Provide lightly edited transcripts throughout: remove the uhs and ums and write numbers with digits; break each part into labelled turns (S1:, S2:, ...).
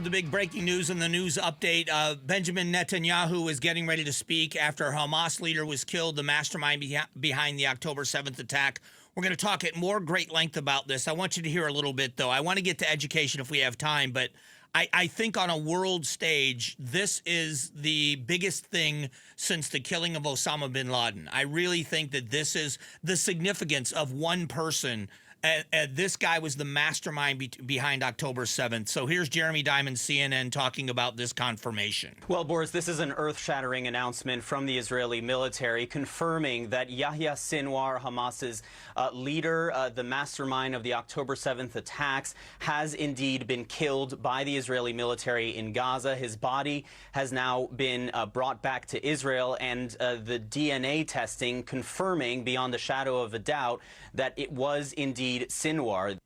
S1: the big breaking news and the news update. Benjamin Netanyahu is getting ready to speak after a Hamas leader was killed, the mastermind behind the October 7th attack. We're going to talk at more great length about this. I want you to hear a little bit, though. I want to get to education if we have time, but I think on a world stage, this is the biggest thing since the killing of Osama bin Laden. I really think that this is the significance of one person. This guy was the mastermind behind October 7th. So here's Jeremy Diamond, CNN, talking about this confirmation.
S2: Well, Boris, this is an earth-shattering announcement from the Israeli military confirming that Yahya Sinwar, Hamas's leader, the mastermind of the October 7th attacks, has indeed been killed by the Israeli military in Gaza. His body has now been brought back to Israel, and the DNA testing confirming beyond a shadow of a doubt that it was indeed Sinwar.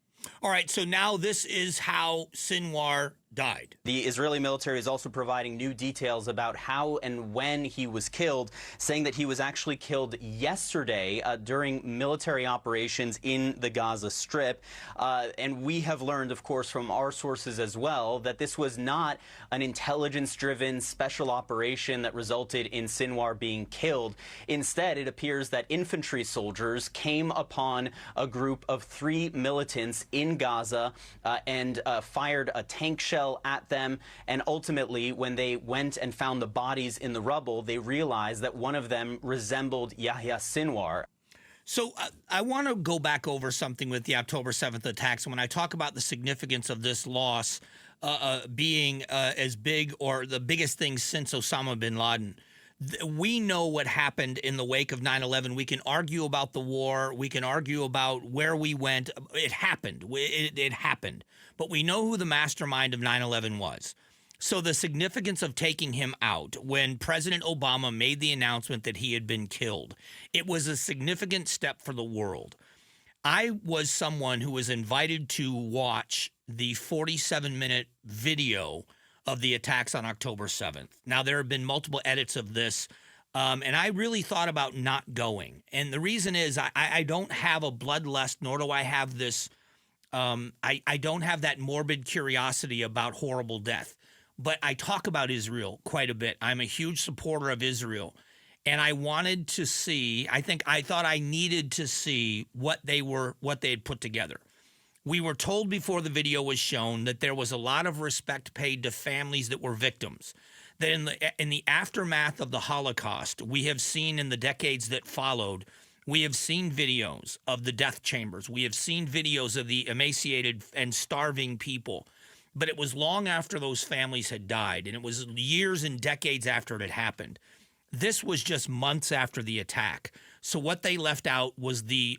S1: All right, so now this is how Sinwar died.
S2: The Israeli military is also providing new details about how and when he was killed, saying that he was actually killed yesterday during military operations in the Gaza Strip. And we have learned, of course, from our sources as well, that this was not an intelligence-driven special operation that resulted in Sinwar being killed. Instead, it appears that infantry soldiers came upon a group of 3 militants in Gaza and fired a tank shell at them, and ultimately when they went and found the bodies in the rubble, they realized that one of them resembled Yahya Sinwar.
S1: So I want to go back over something with the October 7th attacks. When I talk about the significance of this loss being as big or the biggest thing since Osama bin Laden, we know what happened in the wake of 9/11. We can argue about the war. We can argue about where we went. It happened. It happened. But we know who the mastermind of 9/11 was. So the significance of taking him out when President Obama made the announcement that he had been killed, it was a significant step for the world. I was someone who was invited to watch the 47-minute video of the attacks on October 7th. Now, there have been multiple edits of this, and I really thought about not going. And the reason is I don't have a bloodlust, nor do I have this, I don't have that morbid curiosity about horrible death. But I talk about Israel quite a bit. I'm a huge supporter of Israel. And I wanted to see, I thought I needed to see what they had put together. We were told before the video was shown that there was a lot of respect paid to families that were victims. That in the aftermath of the Holocaust, we have seen in the decades that followed, we have seen videos of the death chambers. We have seen videos of the emaciated and starving people. But it was long after those families had died, and it was years and decades after it had happened. This was just months after the attack. So what they left out was the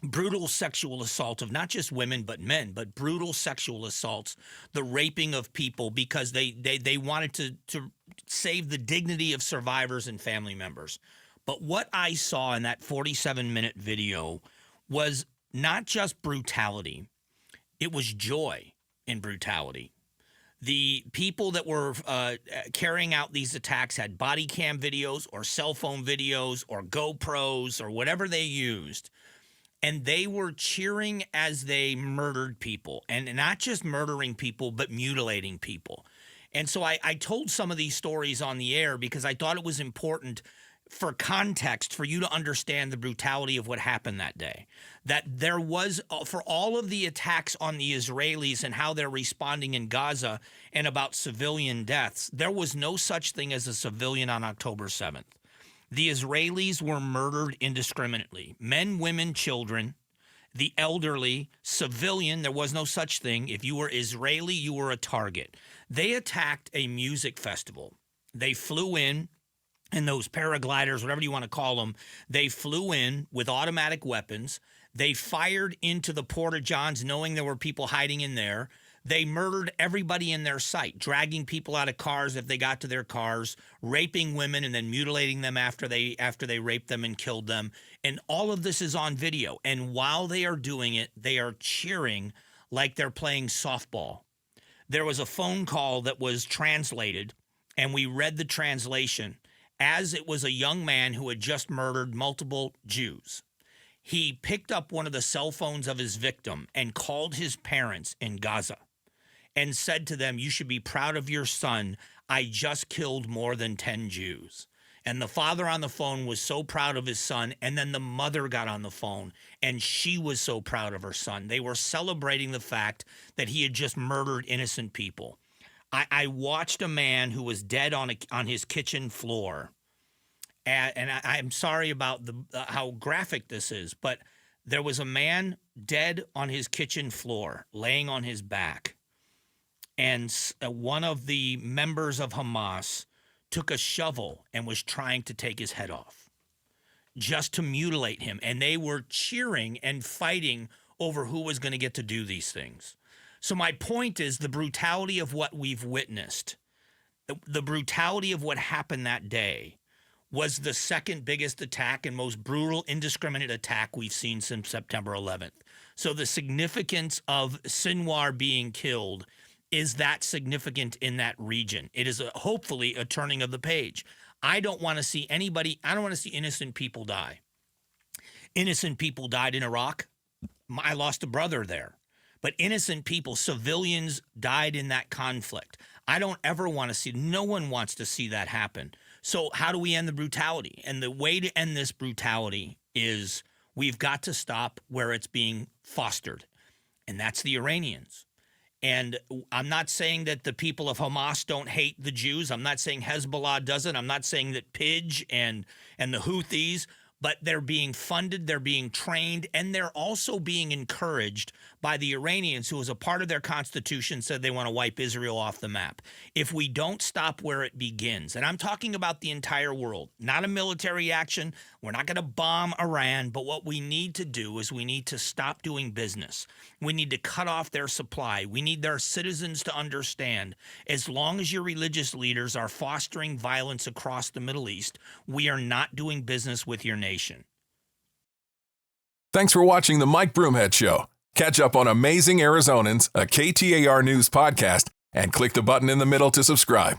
S1: brutal sexual assault of not just women but men, but brutal sexual assaults, the raping of people because they wanted to save the dignity of survivors and family members. But what I saw in that 47-minute video was not just brutality, it was joy in brutality. The people that were carrying out these attacks had body cam videos or cell phone videos or GoPros or whatever they used. And they were cheering as they murdered people, and not just murdering people, but mutilating people. And so I told some of these stories on the air because I thought it was important for context for you to understand the brutality of what happened that day. That there was, for all of the attacks on the Israelis and how they're responding in Gaza and about civilian deaths, there was no such thing as a civilian on October 7th. The Israelis were murdered indiscriminately. Men, women, children, the elderly, civilian, there was no such thing. If you were Israeli, you were a target. They attacked a music festival. They flew in those paragliders, whatever you want to call them, they flew in with automatic weapons. They fired into the porta-johns knowing there were people hiding in there. They murdered everybody in their sight, dragging people out of cars if they got to their cars, raping women and then mutilating them after they raped them and killed them. And all of this is on video. And while they are doing it, they are cheering like they're playing softball. There was a phone call that was translated, and we read the translation as it was a young man who had just murdered multiple Jews. He picked up one of the cell phones of his victim and called his parents in Gaza. and said to them, "You should be proud of your son. I just killed more than 10 Jews." And the father on the phone was so proud of his son. And then the mother got on the phone and she was so proud of her son. They were celebrating the fact that he had just murdered innocent people. I watched a man who was dead on his kitchen floor. And I'm sorry about how graphic this is, but there was a man dead on his kitchen floor, laying on his back. And one of the members of Hamas took a shovel and was trying to take his head off just to mutilate him. And they were cheering and fighting over who was going to get to do these things. So my point is the brutality of what we've witnessed, the brutality of what happened that day was the second biggest attack and most brutal, indiscriminate attack we've seen since September 11th. So the significance of Sinwar being killed is that significant in that region. It is hopefully a turning of the page. I don't want to see innocent people die. Innocent people died in Iraq. I lost a brother there. But innocent people, civilians died in that conflict. I don't ever want to see, no one wants to see that happen. So how do we end the brutality? And the way to end this brutality is we've got to stop where it's being fostered. And that's the Iranians. And I'm not saying that the people of Hamas don't hate the Jews. I'm not saying Hezbollah doesn't. I'm not saying that Pidge and the Houthis, but they're being funded, they're being trained, and they're also being encouraged by the Iranians, who as a part of their constitution said they want to wipe Israel off the map. If we don't stop where it begins, and I'm talking about the entire world, not a military action, we're not going to bomb Iran, but what we need to do is we need to stop doing business. We need to cut off their supply. We need their citizens to understand, as long as your religious leaders are fostering violence across the Middle East, we are not doing business with your nation.
S3: Thanks for watching the Mike Broomhead Show. Catch up on Amazing Arizonans, a KTAR News podcast, and click the button in the middle to subscribe.